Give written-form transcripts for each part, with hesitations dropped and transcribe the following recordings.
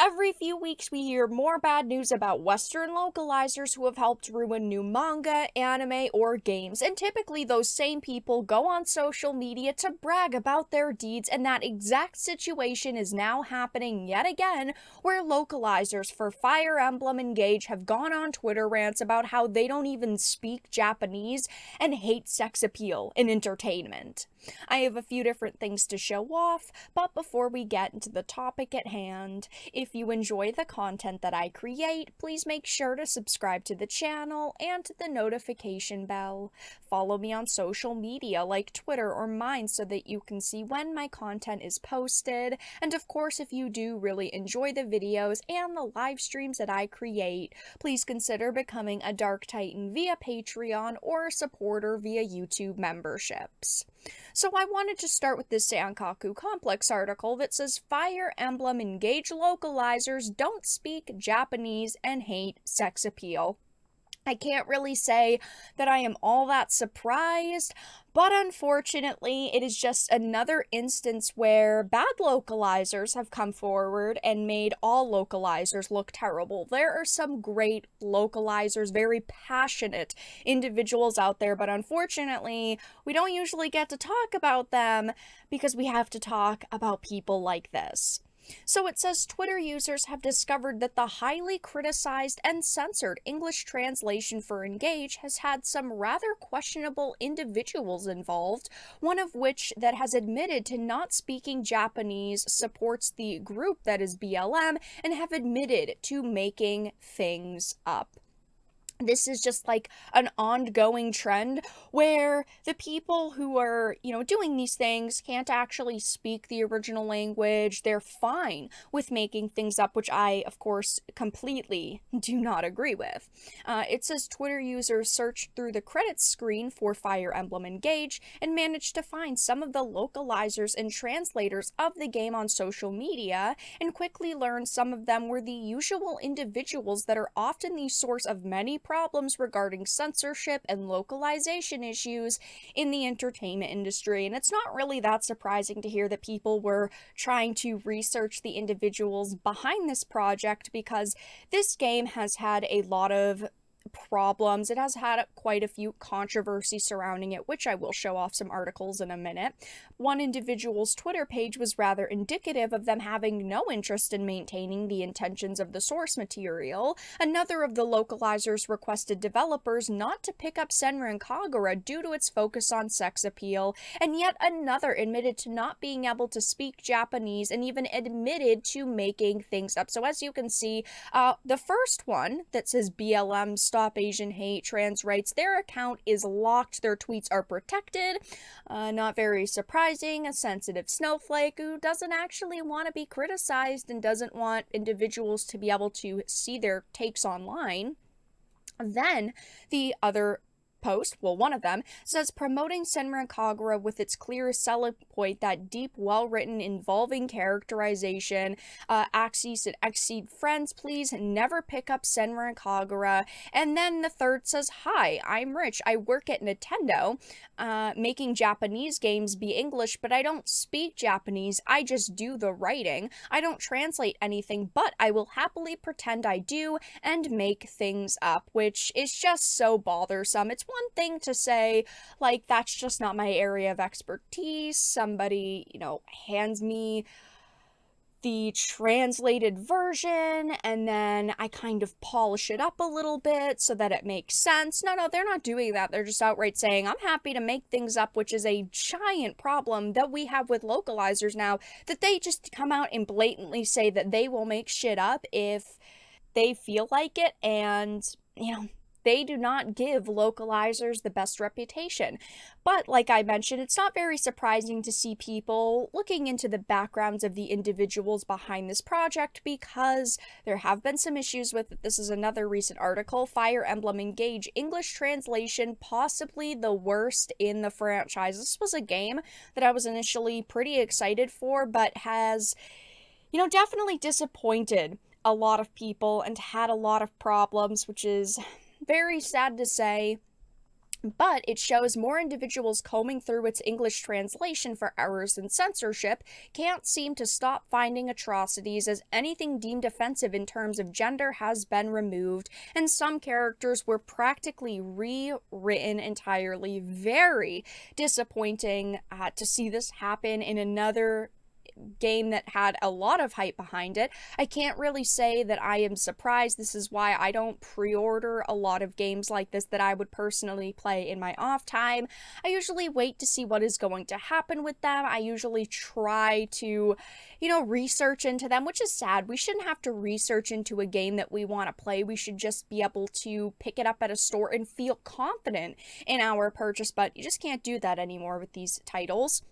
Every few weeks, we hear more bad news about Western localizers who have helped ruin new manga, anime, or games, and typically those same people go on social media to brag about their deeds, and that exact situation is now happening yet again, where localizers for Fire Emblem Engage have gone on Twitter rants about how they don't even speak Japanese and hate sex appeal in entertainment. I have a few different things to show off, but before we get into the topic at hand, if you enjoy the content that I create, please make sure to subscribe to the channel and to the notification bell. Follow me on social media like Twitter or mine so that you can see when my content is posted. And of course, if you do really enjoy the videos and the live streams that I create, please consider becoming a Dark Titan via Patreon or a supporter via YouTube memberships. So I wanted to start with this Sankaku Complex article that says Fire Emblem Engage localizers don't speak Japanese and hate sex appeal. I can't really say that I am all that surprised, but unfortunately, it is just another instance where bad localizers have come forward and made all localizers look terrible. There are some great localizers, very passionate individuals out there, but unfortunately, we don't usually get to talk about them because we have to talk about people like this. So it says Twitter users have discovered that the highly criticized and censored English translation for Engage has had some rather questionable individuals involved, one of which that has admitted to not speaking Japanese, supports the group that is BLM, and have admitted to making things up. This is just like an ongoing trend where the people who are, doing these things can't actually speak the original language. They're fine with making things up, which I, of course, completely do not agree with. It says Twitter users searched through the credits screen for Fire Emblem Engage and managed to find some of the localizers and translators of the game on social media, and quickly learned some of them were the usual individuals that are often the source of many problems regarding censorship and localization issues in the entertainment industry. And it's not really that surprising to hear that people were trying to research the individuals behind this project, because this game has had a lot of problems. It has had quite a few controversies surrounding it, which I will show off some articles in a minute. One individual's Twitter page was rather indicative of them having no interest in maintaining the intentions of the source material. Another of the localizers requested developers not to pick up Senran and Kagura due to its focus on sex appeal, and yet another admitted to not being able to speak Japanese and even admitted to making things up. So as you can see, the first one that says BLM Stop Asian Hate Trans Rights, their account is locked, their tweets are protected. Not very surprising, a sensitive snowflake who doesn't actually want to be criticized and doesn't want individuals to be able to see their takes online. Then the other post, well, one of them, says promoting Senran Kagura with its clear selling point, that deep, well-written, involving characterization, Axis and Exceed friends, please never pick up Senran Kagura. And then the third says, hi, I'm Rich, I work at Nintendo, making Japanese games be English, but I don't speak Japanese, I just do the writing. I don't translate anything, but I will happily pretend I do and make things up, which is just so bothersome. It's one thing to say, like, that's just not my area of expertise. Somebody, hands me the translated version, and then I kind of polish it up a little bit so that it makes sense. No, they're not doing that. They're just outright saying, I'm happy to make things up, which is a giant problem that we have with localizers now, that they just come out and blatantly say that they will make shit up if they feel like it, and, they do not give localizers the best reputation. But like I mentioned, it's not very surprising to see people looking into the backgrounds of the individuals behind this project, because there have been some issues with it. This is another recent article, Fire Emblem Engage, English translation possibly the worst in the franchise. This was a game that I was initially pretty excited for, but has, definitely disappointed a lot of people and had a lot of problems, which is very sad to say, but it shows more individuals combing through its English translation for errors and censorship can't seem to stop finding atrocities, as anything deemed offensive in terms of gender has been removed, and some characters were practically rewritten entirely. Very disappointing to see this happen in another game that had a lot of hype behind it. I can't really say that I am surprised. This is why I don't pre-order a lot of games like this that I would personally play in my off time. I usually wait to see what is going to happen with them. I usually try to, research into them, which is sad. We shouldn't have to research into a game that we want to play. We should just be able to pick it up at a store and feel confident in our purchase, but you just can't do that anymore with these titles.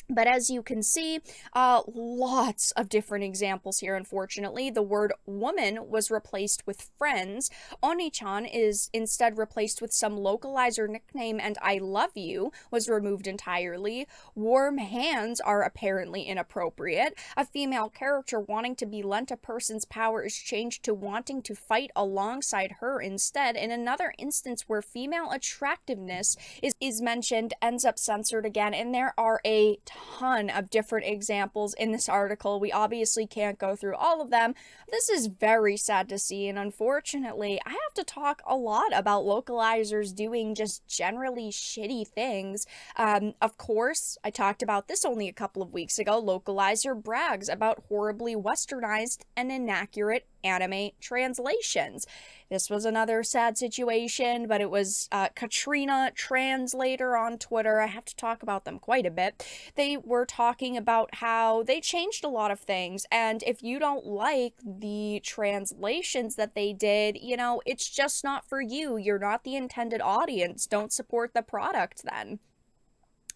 But as you can see, lots of different examples here, unfortunately. The word woman was replaced with friends. Oni-chan is instead replaced with some localizer nickname, and I love you was removed entirely. Warm hands are apparently inappropriate. A female character wanting to be lent a person's power is changed to wanting to fight alongside her instead. In another instance where female attractiveness is mentioned, ends up censored again, and there are a ton of different examples in this article. We obviously can't go through all of them. This is very sad to see, and unfortunately, I have to talk a lot about localizers doing just generally shitty things. Of course, I talked about this only a couple of weeks ago. Localizer brags about horribly westernized and inaccurate anime translations. This was another sad situation, but it was Katrina Translator on Twitter. I have to talk about them quite a bit. They were talking about how they changed a lot of things, and if you don't like the translations that they did, it's just not for you. You're not the intended audience. Don't support the product then.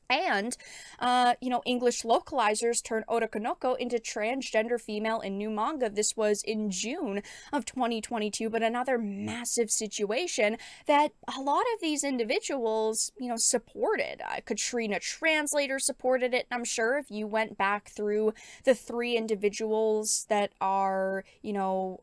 And, English localizers turn Otakonoko into transgender female in new manga. This was in June of 2022, but another massive situation that a lot of these individuals, supported. Katrina Translator supported it, and I'm sure if you went back through the 3 individuals that are,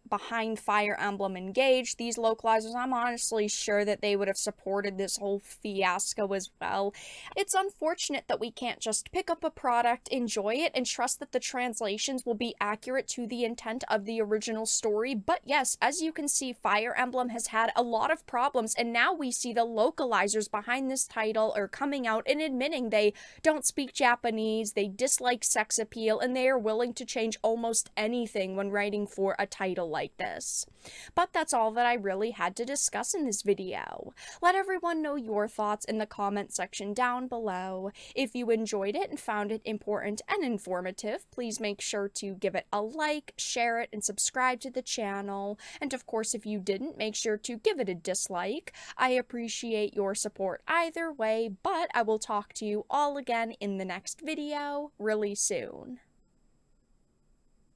behind Fire Emblem Engage, these localizers, I'm honestly sure that they would have supported this whole fiasco as well. It's unfortunate that we can't just pick up a product, enjoy it, and trust that the translations will be accurate to the intent of the original story. But yes, as you can see, Fire Emblem has had a lot of problems, and now we see the localizers behind this title are coming out and admitting they don't speak Japanese, they dislike sex appeal, and they are willing to change almost anything when writing for a title like this. But that's all that I really had to discuss in this video. Let everyone know your thoughts in the comment section down below. If you enjoyed it and found it important and informative, please make sure to give it a like, share it, and subscribe to the channel. And of course, if you didn't, make sure to give it a dislike. I appreciate your support either way, but I will talk to you all again in the next video really soon.